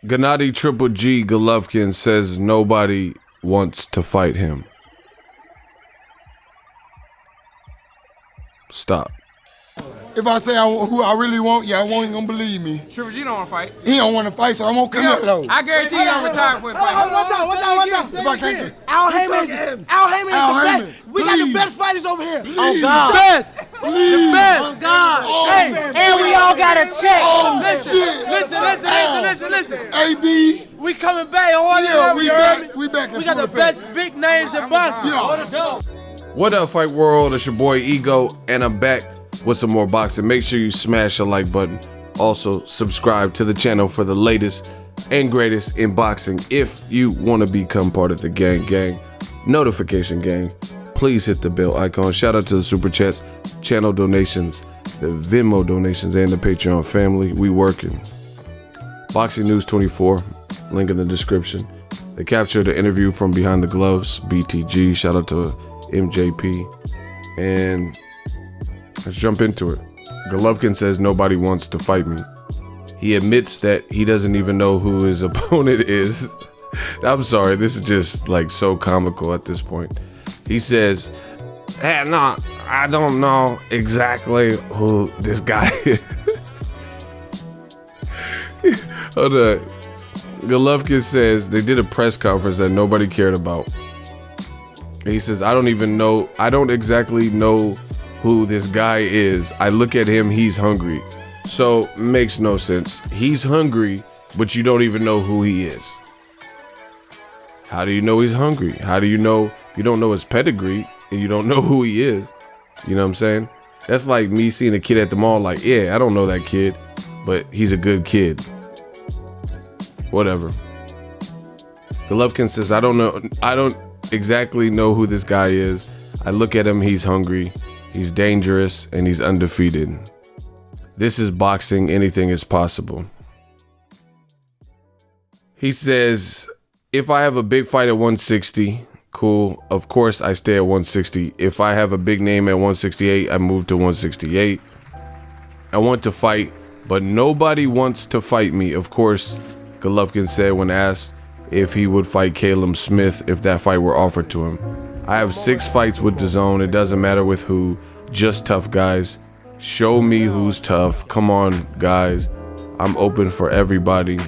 Gennady Triple G Golovkin says nobody wants to fight him. Stop. If I say who I really want, y'all won't gonna believe me. Triple G don't want to fight. He don't want to fight, so I'm gonna Canelo. I guarantee you don't retire before he fight. One time. If I can't get Al Heyman is the best. We got the best fighters over here. Oh God. Best. The best. Oh God. Hey, and we all got a check. Listen. AB. We coming back. Yeah, we back. We back. We got the best big names in boxing. Yeah. What up, Fight World? It's your boy Ego, and I'm back with some more boxing. Make sure you smash the like button. Also, subscribe to the channel for the latest and greatest in boxing. If you want to become part of the gang, notification gang, please hit the bell icon. Shout out to the super chats, channel donations, the Venmo donations, and the Patreon family. We working. Boxing News 24, link in the description. They captured the interview from Behind the Gloves, BTG. Shout out to MJP. And let's jump into it. Golovkin says nobody wants to fight me. He admits that he doesn't even know who his opponent is. I'm sorry, this is just like so comical at this point. He says, hey, no, I don't know exactly who this guy is. Hold on. Golovkin says they did a press conference that nobody cared about. He says, I don't exactly know who this guy is. I look at him, he's hungry. So, makes no sense. He's hungry, but you don't even know who he is. How do you know he's hungry? How do you know if you don't know his pedigree and you don't know who he is? You know what I'm saying? That's like me seeing a kid at the mall like, yeah, I don't know that kid, but he's a good kid. Whatever. Golovkin says, I don't exactly know who this guy is. I look at him, he's hungry, he's dangerous, and he's undefeated. This is boxing, anything is possible. He says, if I have a big fight at 160, cool. Of course, I stay at 160. If I have a big name at 168, I move to 168. I want to fight, but nobody wants to fight me. Of course, Golovkin said when asked if he would fight Caleb Smith if that fight were offered to him. I have 6 fights with DAZN. It doesn't matter with who, just tough guys. Show me who's tough. Come on, guys. I'm open for everybody.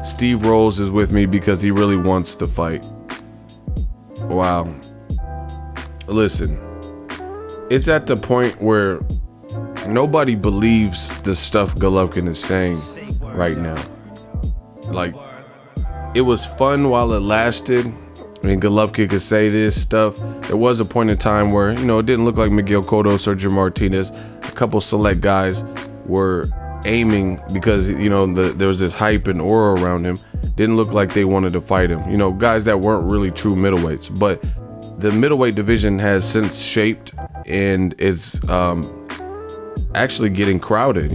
Steve Rolls is with me because he really wants to fight. Wow. Listen, it's at the point where nobody believes the stuff Golovkin is saying right now. Like, it was fun while it lasted. I mean, Golovkin could say this stuff. There was a point in time where, it didn't look like Miguel Cotto, Sergio Martinez. A couple select guys were aiming because, there was this hype and aura around him. Didn't look like they wanted to fight him. Guys that weren't really true middleweights. But the middleweight division has since shaped and it's actually getting crowded,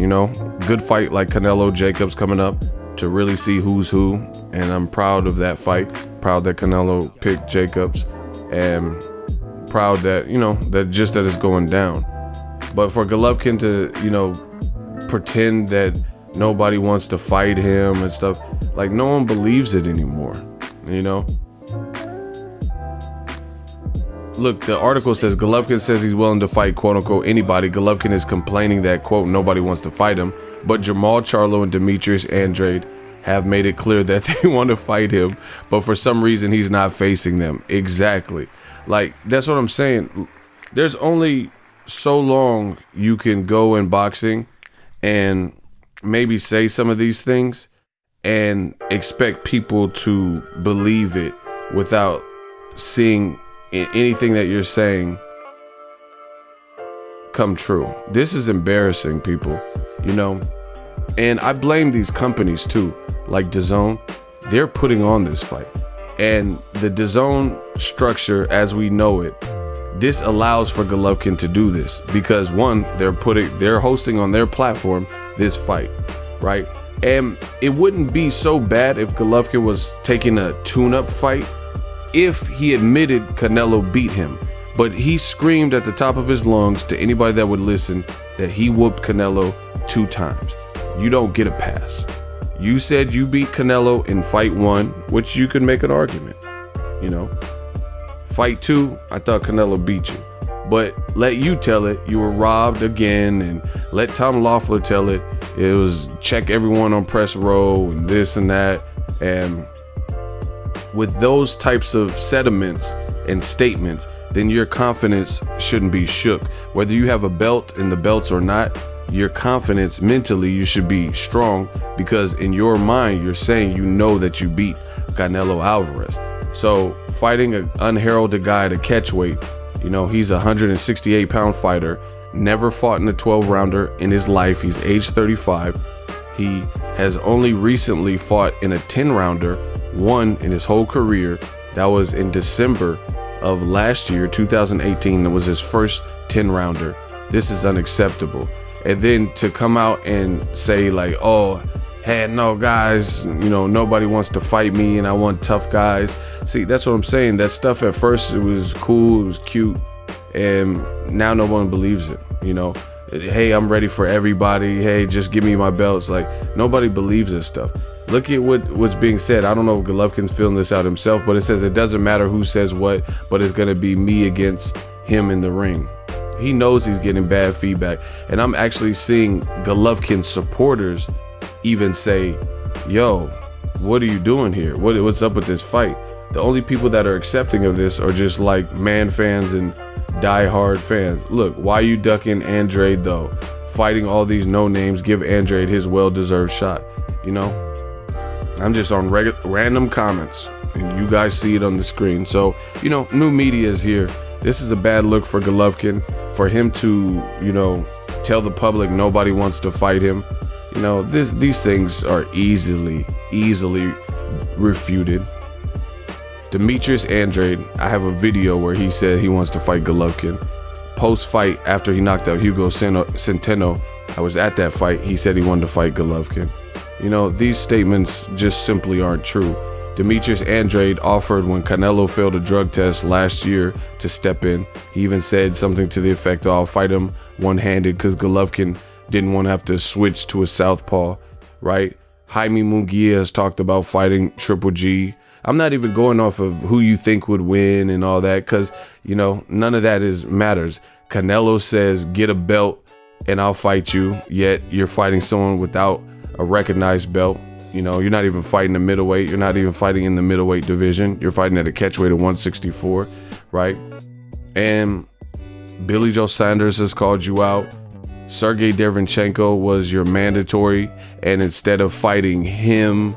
Good fight like Canelo Jacobs coming up to really see who's who, and I'm proud of that fight. Proud that Canelo picked Jacobs, and proud that that it's going down. But for Golovkin to pretend that nobody wants to fight him and stuff, like, no one believes it anymore. Look, the article says Golovkin says he's willing to fight quote unquote anybody. Golovkin is complaining that quote nobody wants to fight him. But Jamal Charlo and Demetrius Andrade have made it clear that they want to fight him, but for some reason he's not facing them. Exactly. Like, that's what I'm saying. There's only so long you can go in boxing and maybe say some of these things and expect people to believe it without seeing anything that you're saying come true. This is embarrassing, people. And I blame these companies too, like DAZN. They're putting on this fight, and the DAZN structure as we know it, this allows for Golovkin to do this because one, they're hosting on their platform this fight, right? And it wouldn't be so bad if Golovkin was taking a tune-up fight if he admitted Canelo beat him. But he screamed at the top of his lungs to anybody that would listen that he whooped Canelo 2 times. You don't get a pass. You said you beat Canelo in fight 1, which you could make an argument. You know, fight 2, I thought Canelo beat you. But let you tell it, you were robbed again, and let Tom Loeffler tell it. It was check everyone on press row and this and that. And with those types of sentiments and statements, then your confidence shouldn't be shook. Whether you have a belt in the belts or not, your confidence mentally, you should be strong, because in your mind, you're saying you know that you beat Canelo Alvarez. So fighting an unheralded guy at a catchweight, you know, he's a 168-pound fighter, never fought in a 12-rounder in his life. He's age 35. He has only recently fought in a 10-rounder, one in his whole career. That was in December of last year, 2018. That was his first 10-rounder. This is unacceptable. And then to come out and say like, oh, hey, no, guys, you know, nobody wants to fight me and I want tough guys. See, that's what I'm saying. That stuff at first, it was cool, it was cute, and now no one believes it, you know. Hey, I'm ready for everybody. Hey, just give me my belts. Like, nobody believes this stuff. Look at what's being said. I don't know if Golovkin's feeling this out himself, but it says it doesn't matter who says what, but it's going to be me against him in the ring. He knows he's getting bad feedback. And I'm actually seeing Golovkin supporters even say, yo, what are you doing here? What's up with this fight? The only people that are accepting of this are just like man fans and die-hard fans. Look, why you ducking Andrade though? Fighting all these no names, give Andrade his well-deserved shot. You know, I'm just on random comments and you guys see it on the screen. So, you know, new media is here. This is a bad look for Golovkin, for him to, you know, tell the public nobody wants to fight him. You know, these things are easily refuted. Demetrius Andrade, I have a video where he said he wants to fight Golovkin. Post-fight, after he knocked out Hugo Centeno, I was at that fight, he said he wanted to fight Golovkin. You know, these statements just simply aren't true. Demetrius Andrade offered when Canelo failed a drug test last year to step in. He even said something to the effect, I'll fight him one-handed, because Golovkin didn't want to have to switch to a southpaw, right? Jaime Munguia has talked about fighting Triple G. I'm not even going off of who you think would win and all that, because, you know, none of that matters. Canelo says, get a belt and I'll fight you, yet you're fighting someone without a recognized belt. You know, you're not even fighting a middleweight. You're not even fighting in the middleweight division. You're fighting at a catchweight of 164, right? And Billy Joe Saunders has called you out. Sergey Derevyanchenko was your mandatory, and instead of fighting him,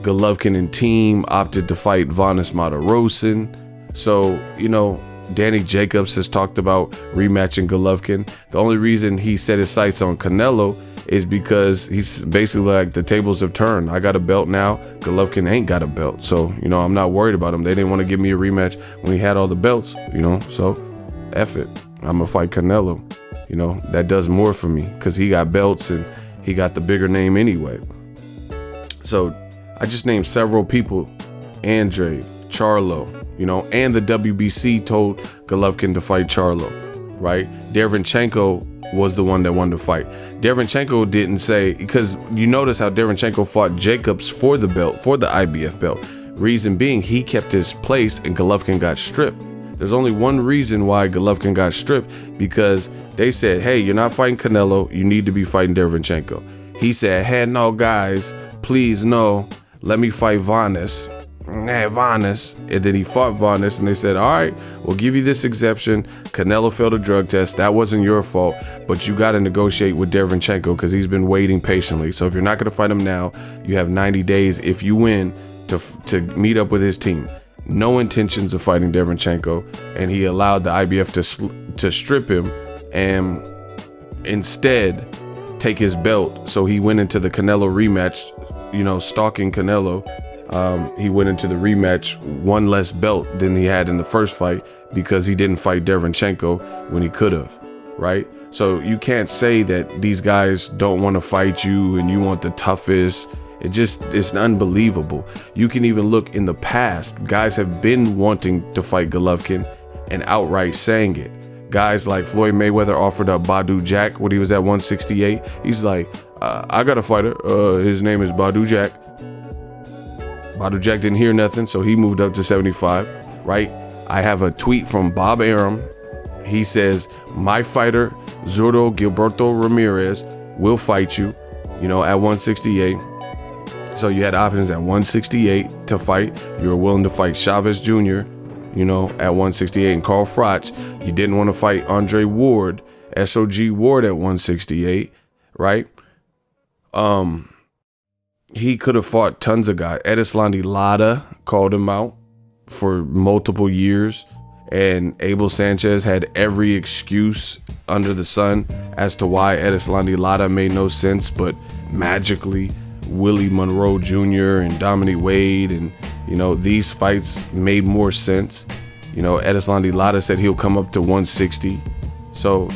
Golovkin and team opted to fight Vanes Martirosyan. So, you know, Danny Jacobs has talked about rematching Golovkin. The only reason he set his sights on Canelo is because he's basically like, the tables have turned. I got a belt now. Golovkin ain't got a belt. So, you know, I'm not worried about him. They didn't want to give me a rematch when he had all the belts, you know. So, F it. I'm going to fight Canelo. You know, that does more for me because he got belts and he got the bigger name anyway. So, I just named several people, Andrade, Charlo, you know, and the WBC told Golovkin to fight Charlo, right? Derevyanchenko was the one that wanted to fight. Derevyanchenko didn't say, because you notice how Derevyanchenko fought Jacobs for the belt, for the IBF belt. Reason being, he kept his place and Golovkin got stripped. There's only one reason why Golovkin got stripped, because they said, hey, you're not fighting Canelo, you need to be fighting Derevyanchenko. He said, hey, no, guys, please, no. Let me fight Vanes. Vanes. And then he fought Vanes, and they said, all right, we'll give you this exception. Canelo failed a drug test. That wasn't your fault, but you got to negotiate with Derevyanchenko because he's been waiting patiently. So if you're not going to fight him now, you have 90 days if you win to meet up with his team. No intentions of fighting Derevyanchenko, and he allowed the IBF to strip him and instead take his belt. So he went into the Canelo rematch, you know, stalking Canelo. He went into the rematch one less belt than he had in the first fight because he didn't fight Derevyanchenko when he could have, right? So you can't say that these guys don't want to fight you and you want the toughest. It's unbelievable. You can even look in the past. Guys have been wanting to fight Golovkin and outright saying it. Guys like Floyd Mayweather offered up Badu Jack when he was at 168. He's like, I got a fighter. His name is Badu Jack. Badu Jack didn't hear nothing, so he moved up to 75, right? I have a tweet from Bob Arum. He says, my fighter, Zurdo Gilberto Ramirez, will fight you, at 168. So you had options at 168 to fight. You were willing to fight Chavez Jr., at 168. And Carl Froch, you didn't want to fight Andre Ward, SOG Ward at 168, right? He could have fought tons of guys. Edislandi Lara called him out for multiple years, and Abel Sanchez had every excuse under the sun as to why Edislandi Lara made no sense, but magically Willie Monroe Jr. and Dominique Wade and these fights made more sense. Edislandi Lara said he'll come up to 160. So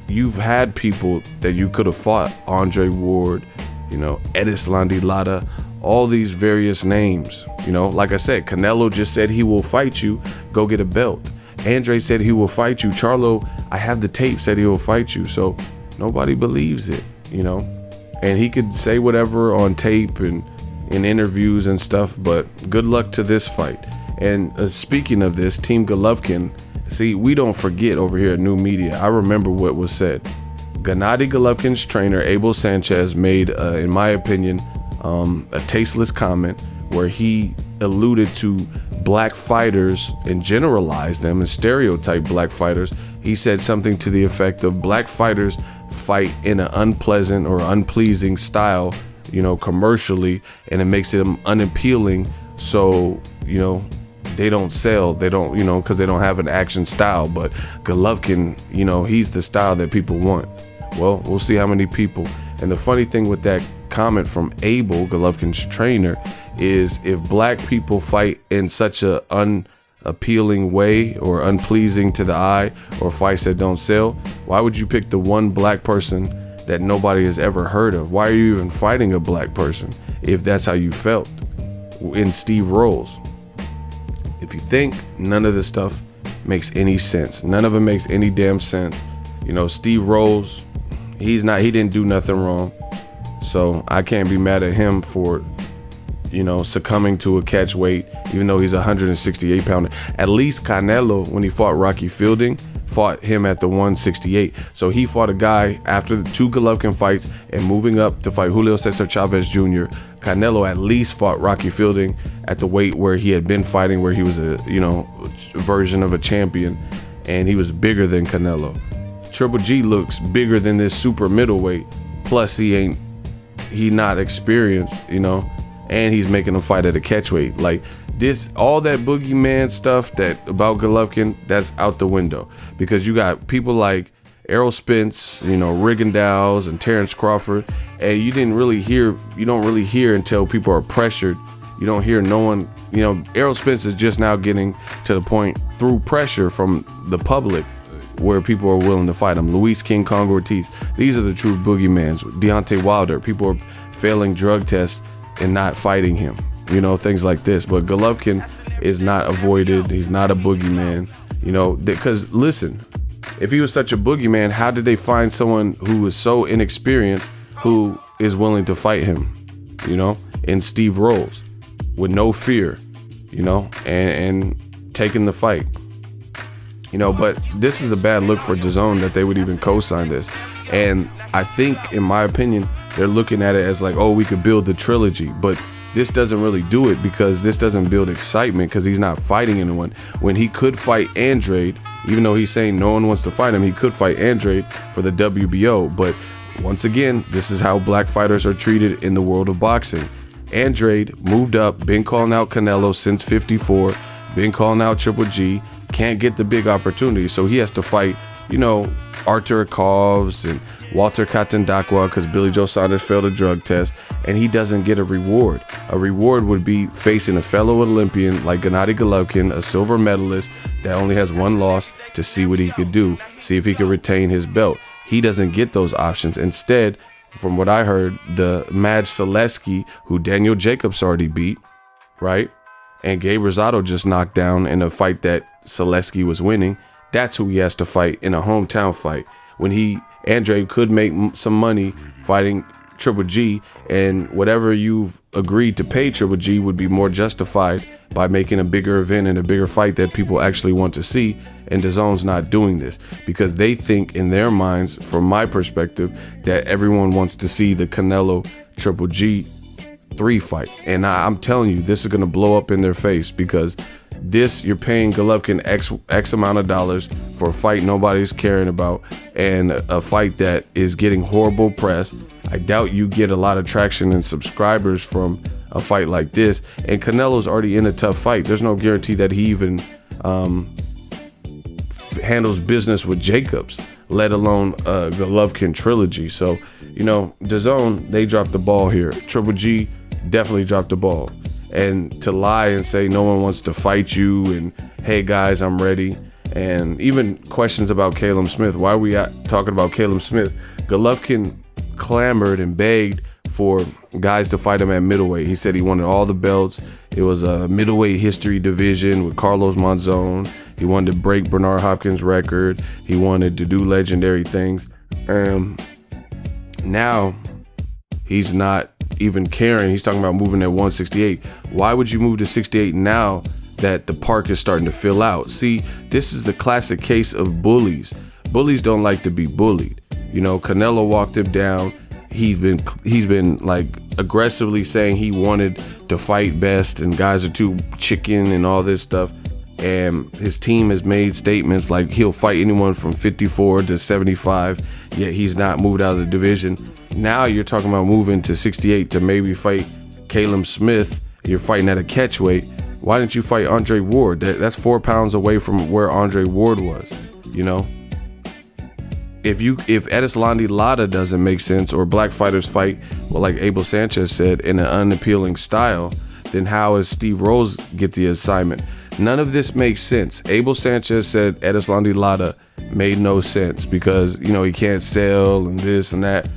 you've had people that you could have fought, Andre Ward, Edislandi Lara, all these various names. Like I said, Canelo just said he will fight you, go get a belt. Andre said he will fight you. Charlo, I have the tape, said he will fight you. So nobody believes it, and he could say whatever on tape and in interviews and stuff, but good luck to this fight. And speaking of this, Team Golovkin, see, we don't forget over here at New Media. I remember what was said. Gennady Golovkin's trainer, Abel Sanchez, made, in my opinion, a tasteless comment where he alluded to black fighters and generalized them and stereotyped black fighters. He said something to the effect of black fighters fight in an unpleasant or unpleasing style, commercially, and it makes them unappealing. So, they don't sell, they don't, because they don't have an action style. But Golovkin, he's the style that people want. Well, we'll see how many people. And the funny thing with that comment from Abel, Golovkin's trainer, is if black people fight in such a unappealing way or unpleasing to the eye, or fights that don't sell, why would you pick the one black person that nobody has ever heard of? Why are you even fighting a black person if that's how you felt in Steve Rolls? If you think none of this stuff makes any sense, none of it makes any damn sense. Steve Rolls, he didn't do nothing wrong. So I can't be mad at him for, succumbing to a catch weight, even though he's a 168 pounder. At least Canelo, when he fought Rocky Fielding, fought him at the 168. So he fought a guy after the 2 Golovkin fights and moving up to fight Julio Cesar Chavez Jr. Canelo at least fought Rocky Fielding at the weight where he had been fighting, where he was a, version of a champion, and he was bigger than Canelo. Triple G looks bigger than this super middleweight. Plus he not experienced, and he's making a fight at a catchweight. Like this, all that boogeyman stuff that about Golovkin, that's out the window, because you got people like Errol Spence, Rigondeaux and Terrence Crawford, and you don't really hear until people are pressured. You don't hear no one, Errol Spence is just now getting to the point through pressure from the public where people are willing to fight him. Luis King Kong Ortiz, these are the true boogeymans. Deontay Wilder, people are failing drug tests and not fighting him, things like this. But Golovkin is not avoided. He's not a boogeyman, because listen, if he was such a boogeyman, how did they find someone who is so inexperienced who is willing to fight him, in Steve Rolls with no fear, and taking the fight? But this is a bad look for DAZN that they would even co-sign this. And I think, in my opinion, they're looking at it as like, oh, we could build the trilogy. But this doesn't really do it, because this doesn't build excitement, because he's not fighting anyone. When he could fight Andrade, even though he's saying no one wants to fight him, he could fight Andrade for the WBO. But once again, this is how black fighters are treated in the world of boxing. Andrade moved up, been calling out Canelo since 54, been calling out Triple G, can't get the big opportunity, so he has to fight, Artur Kovs and Walter Katandakwa, because Billy Joe Saunders failed a drug test, and he doesn't get a reward. A reward would be facing a fellow Olympian like Gennady Golovkin, a silver medalist that only has one loss, to see what he could do, see if he could retain his belt. He doesn't get those options. Instead, from what I heard, the Maj Selesky, who Daniel Jacobs already beat, right? And Gabe Rosado just knocked down in a fight that Selesky was winning. That's who he has to fight in a hometown fight. When Andre could make some money fighting Triple G, and whatever you've agreed to pay Triple G would be more justified by making a bigger event and a bigger fight that people actually want to see. And DAZN's not doing this because they think in their minds, from my perspective, that everyone wants to see the Canelo Triple G 3 fight. And I'm telling you, this is going to blow up in their face, because this, you're paying Golovkin X amount of dollars for a fight nobody's caring about, and a fight that is getting horrible press. I doubt you get a lot of traction and subscribers from a fight like this. And Canelo's already in a tough fight. There's no guarantee that he even handles business with Jacobs, let alone Golovkin trilogy. So, you know, DAZN, they dropped the ball here. Triple G definitely dropped the ball. And to lie and say no one wants to fight you, and hey guys, I'm ready, and even questions about Caleb Smith. Why are we talking about Caleb Smith? Golovkin clamored and begged for guys to fight him at middleweight. He said he wanted all the belts. It was a middleweight history division with Carlos Monzon. He wanted to break Bernard Hopkins' record. He wanted to do legendary things. Now he's not even caring. He's talking about moving at 168. Why would you move to 68 now that the park is starting to fill out? See, this is the classic case of bullies. Bullies don't like to be bullied. You know, Canelo walked him down. He's been like aggressively saying he wanted to fight best, and guys are too chicken and all this stuff. And his team has made statements like he'll fight anyone from 54 to 75, yet he's not moved out of the division. Now you're talking about moving to 68 to maybe fight Caleb Smith. You're fighting at a catchweight. Why didn't you fight Andre Ward? That's 4 pounds away from where Andre Ward was, you know? If Edeslandi Lara doesn't make sense, or black fighters fight, well, like Abel Sanchez said, in an unappealing style, then how does Steve Rose get the assignment? None of this makes sense. Abel Sanchez said Edeslandi Lara made no sense because, you know, he can't sell and this and that.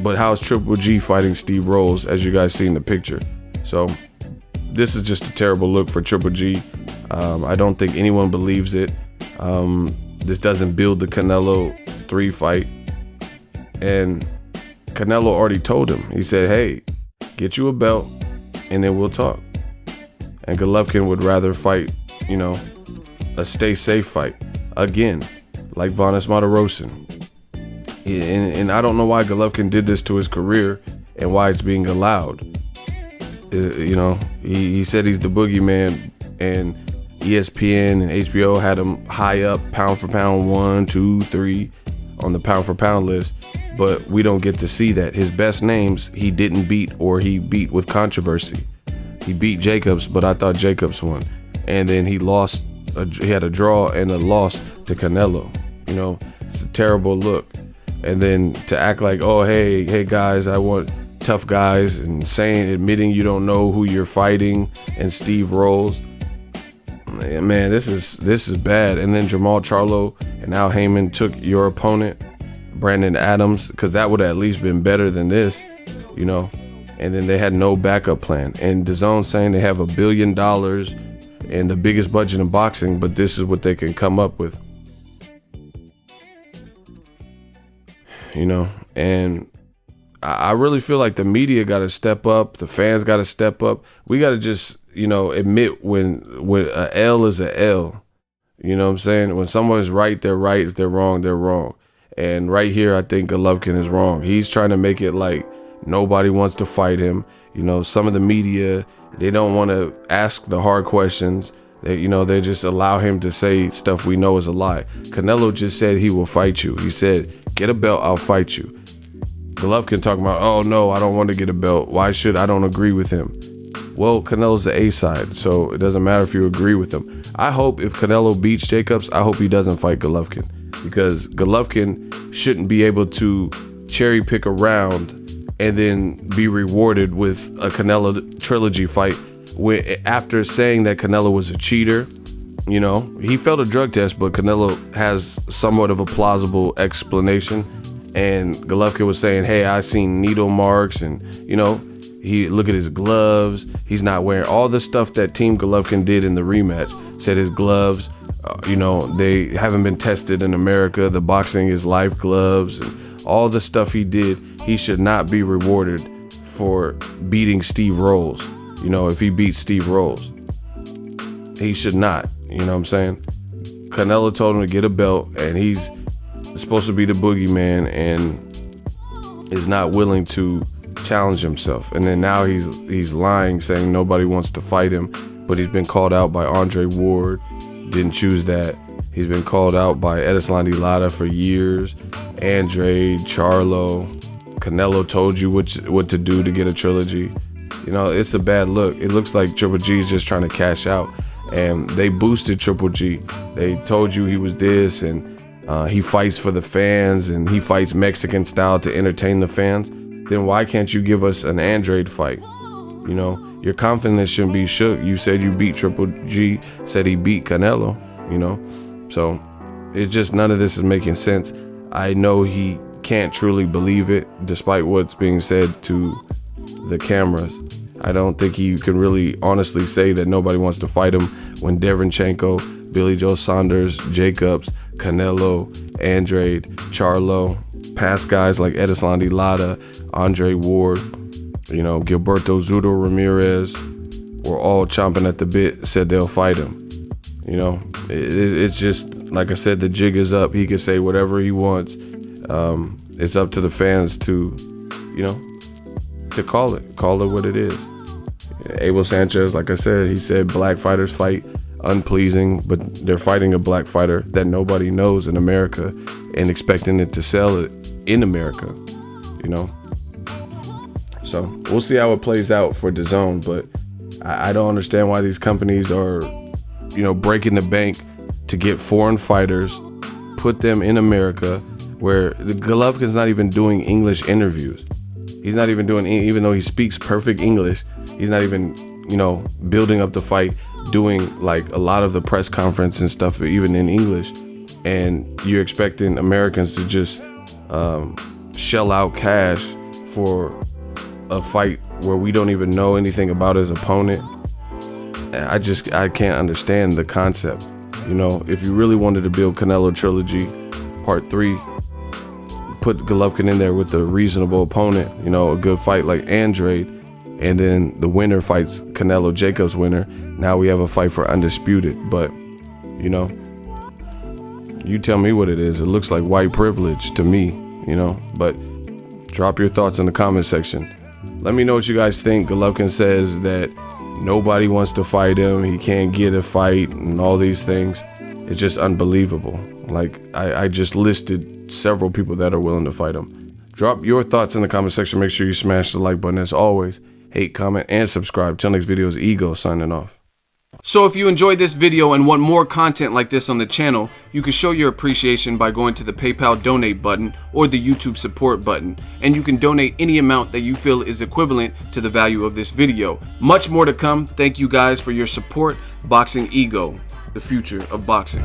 But how's Triple G fighting Steve Rose, as you guys see in the picture? So this is just a terrible look for Triple G. I don't think anyone believes it. This doesn't build the Canelo 3 fight. And Canelo already told him. He said, hey, get you a belt and then we'll talk. And Golovkin would rather fight, you know, a stay safe fight. Again, like Vanes Martirosyan. And I don't know why Golovkin did this to his career and why it's being allowed. You know, he said he's the boogeyman, and ESPN and HBO had him high up, pound for pound 1, 2, 3 on the pound for pound list. But we don't get to see that. His best names he didn't beat, or he beat with controversy. He beat Jacobs, but I thought Jacobs won. And then he lost. He had a draw and a loss to Canelo. You know, it's a terrible look. And then to act like, oh, hey guys, I want tough guys, and admitting you don't know who you're fighting, and Steve Rose. Man, this is bad. And then Jamal Charlo and Al Heyman took your opponent, Brandon Adams, because that would have at least been better than this, you know. And then they had no backup plan. And DAZN saying they have $1 billion and the biggest budget in boxing, but this is what they can come up with. You know, and I really feel like the media got to step up. The fans got to step up. We got to just, you know, admit when a L is a L. You know what I'm saying? When someone's right, they're right. If they're wrong, they're wrong. And right here, I think Golovkin is wrong. He's trying to make it like nobody wants to fight him. You know, some of the media, they don't want to ask the hard questions. They, you know, they just allow him to say stuff we know is a lie. Canelo just said he will fight you. He said, get a belt, I'll fight you. Golovkin talking about, oh no, I don't want to get a belt. Why should I don't agree with him? Well, Canelo's the A side, so it doesn't matter if you agree with him. I hope if Canelo beats Jacobs, I hope he doesn't fight Golovkin, because Golovkin shouldn't be able to cherry pick a round and then be rewarded with a Canelo trilogy fight after saying that Canelo was a cheater. You know, he failed a drug test, but Canelo has somewhat of a plausible explanation. And Golovkin was saying, hey, I've seen needle marks, and, you know, look at his gloves. He's not wearing all the stuff that Team Golovkin did in the rematch. Said his gloves, you know, they haven't been tested in America. The Boxing is Life gloves, and all the stuff he did. he should not be rewarded for beating Steve Rolls. You know, if he beats Steve Rolls, he should not. You know what I'm saying? Canelo told him to get a belt, and he's supposed to be the boogeyman and is not willing to challenge himself. And then now he's lying, saying nobody wants to fight him, but he's been called out by Andre Ward, didn't choose that. He's been called out by Edeslandi Lara for years, Andrade, Charlo. Canelo told you what to do to get a trilogy. You know, it's a bad look. It looks like Triple G is just trying to cash out, and they boosted Triple G. They told you he was this, and he fights for the fans, and he fights Mexican style to entertain the fans. Then why can't you give us an Andrade fight? You know, your confidence shouldn't be shook. You said you beat Triple G, said he beat Canelo, you know? So it's just, none of this is making sense. I know he can't truly believe it, despite what's being said to the cameras. I don't think he can really honestly say that nobody wants to fight him when Derevchenko, Billy Joe Saunders, Jacobs, Canelo, Andrade, Charlo, past guys like Edeslandi Lara, Andre Ward, you know, Gilberto Zudo Ramirez, were all chomping at the bit, said they'll fight him. You know, it's just, like I said, the jig is up. He can say whatever he wants. It's up to the fans to, you know, to call it what it is. Abel Sanchez, like I said, he said black fighters fight unpleasing, but they're fighting a black fighter that nobody knows in America and expecting it to sell it in America, you know. So we'll see how it plays out for DAZN, but I don't understand why these companies are, you know, breaking the bank to get foreign fighters, put them in America, where the Golovkin's not even doing English interviews. He's not even doing, even though he speaks perfect English, he's not even, you know, building up the fight, doing like a lot of the press conference and stuff, even in English. And you're expecting Americans to just shell out cash for a fight where we don't even know anything about his opponent. I can't understand the concept. You know, if you really wanted to build Canelo Trilogy Part 3, put Golovkin in there with a reasonable opponent, you know, a good fight like Andrade, and then the winner fights Canelo, Jacobs winner. Now we have a fight for undisputed. But, you know, you tell me what it is. It looks like white privilege to me, you know, but drop your thoughts in the comment section. Let me know what you guys think. Golovkin says that nobody wants to fight him, he can't get a fight, and all these things. It's just unbelievable. Like, I just listed several people that are willing to fight him. Drop your thoughts in the comment section. Make sure you smash the like button. As always, hate, comment, and subscribe. Till next video is Ego signing off. So if you enjoyed this video and want more content like this on the channel, you can show your appreciation by going to the PayPal donate button or the YouTube support button, and you can donate any amount that you feel is equivalent to the value of this video. Much more to come. Thank you guys for your support. Boxing Ego, the future of boxing.